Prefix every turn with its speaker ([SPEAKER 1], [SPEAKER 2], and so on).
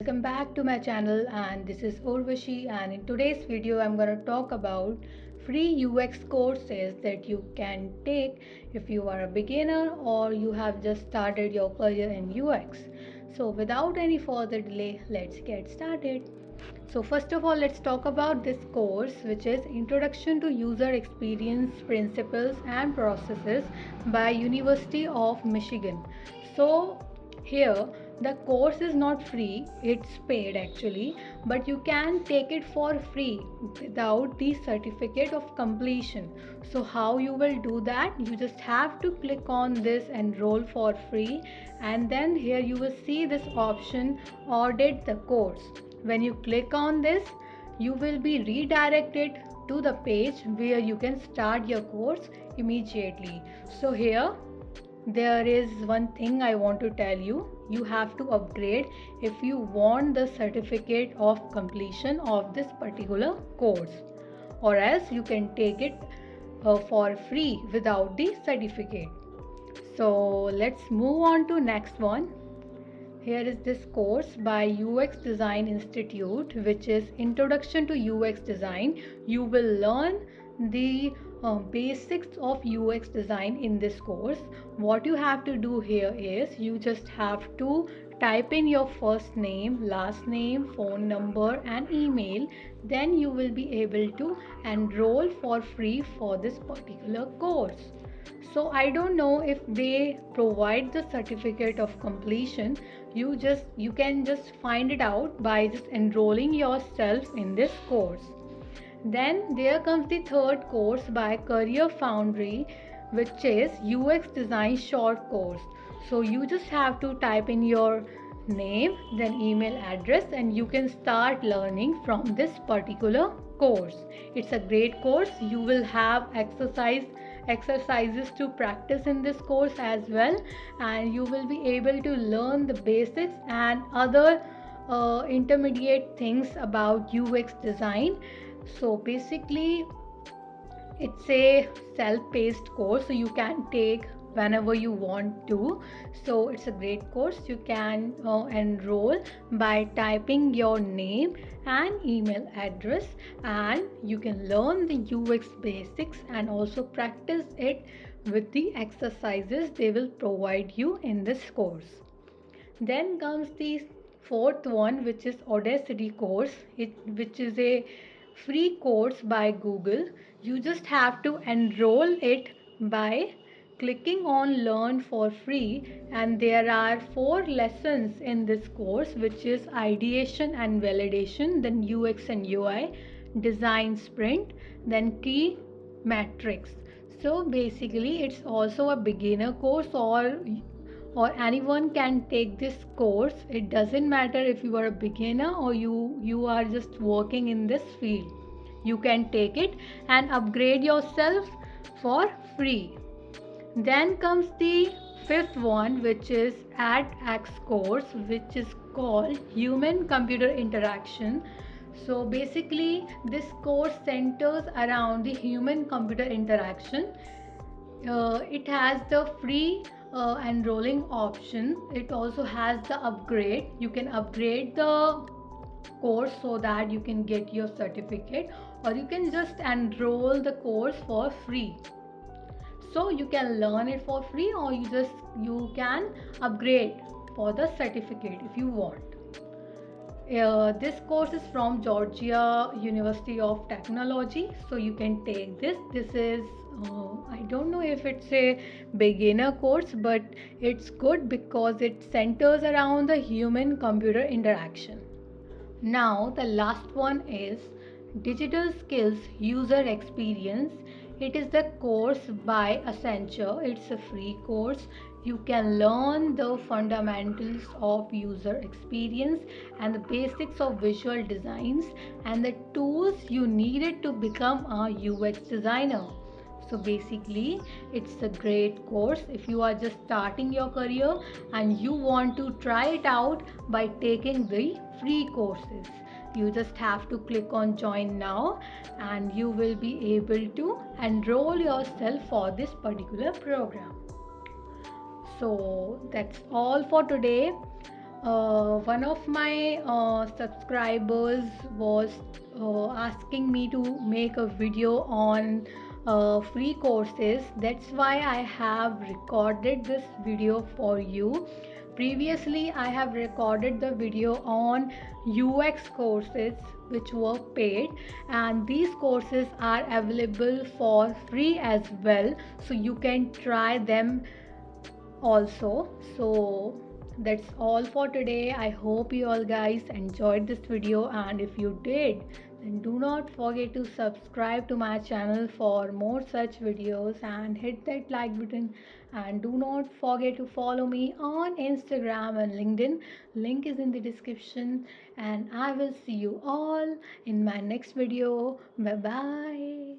[SPEAKER 1] Welcome back to my channel, and this is Urvashi, and in today's video I'm going to talk about free UX courses that you can take if you are a beginner or you have just started your career in UX. So without any further delay, let's get started. So first of all, let's talk about this course, which is Introduction to User Experience Principles and Processes by University of Michigan. So here the course is not free, it's paid actually, but you can take it for free without the certificate of completion. So how you will do that? You just have to click on this enroll for free, and then here you will see this option audit the course. When you click on this, you will be redirected to the page where you can start your course immediately. So here there is one thing I want to tell you. You have to upgrade if you want the certificate of completion of this particular course, or else you can take it for free without the certificate. So let's move on to next one. Here is this course by UX Design Institute, which is Introduction to UX Design. You will learn the basics of UX design in this course. What you have to do here is you just have to type in your first name, last name, phone number and email. Then you will be able to enroll for free for this particular course. So I don't know if they provide the certificate of completion. You can just find it out by just enrolling yourself in this course. Then there comes the third course by Career Foundry, which is UX Design Short Course. So you just have to type in your name, then email address, and you can start learning from this particular course. It's a great course. You will have exercises to practice in this course as well, and you will be able to learn the basics and other intermediate things about UX design. So basically it's a self-paced course, so you can take whenever you want to. So it's a great course. You can enroll by typing your name and email address, and you can learn the UX basics and also practice it with the exercises they will provide you in this course. Then comes the fourth one, which is Audacity course, which is a free course by Google. You just have to enroll it by clicking on learn for free, and there are 4 lessons in this course, which is ideation and validation, then UX and UI, design sprint, then key matrix. So basically it's also a beginner course, or anyone can take this course. It doesn't matter if you are a beginner or you are just working in this field. You can take it and upgrade yourself for free. Then comes the fifth one, which is AdX course, which is called Human Computer Interaction. So basically this course centers around the human computer interaction. It has the free enrolling option. It also has the upgrade. You can upgrade the course so that you can get your certificate, or you can just enroll the course for free. So you can learn it for free, or you can upgrade for the certificate if you want. This course is from Georgia University of Technology, so you can take this. This is I don't know if it's a beginner course, but it's good because it centers around the human computer interaction. Now the last one is Digital Skills User Experience. It is the course by Accenture. It's a free course. You can learn the fundamentals of user experience and the basics of visual designs and the tools you needed to become a UX designer. So basically it's a great course if you are just starting your career and you want to try it out by taking the free courses. You just have to click on join now, and you will be able to enroll yourself for this particular program. So that's all for today. One of my subscribers was asking me to make a video on free courses. That's why I have recorded this video for you. Previously, I have recorded the video on UX courses which were paid, and these courses are available for free as well, so you can try them also. So that's all for today. I hope you all guys enjoyed this video, and if you did, then do not forget to subscribe to my channel for more such videos and hit that like button, and do not forget to follow me on Instagram and LinkedIn. Link is in the description, and I will see you all in my next video. Bye bye.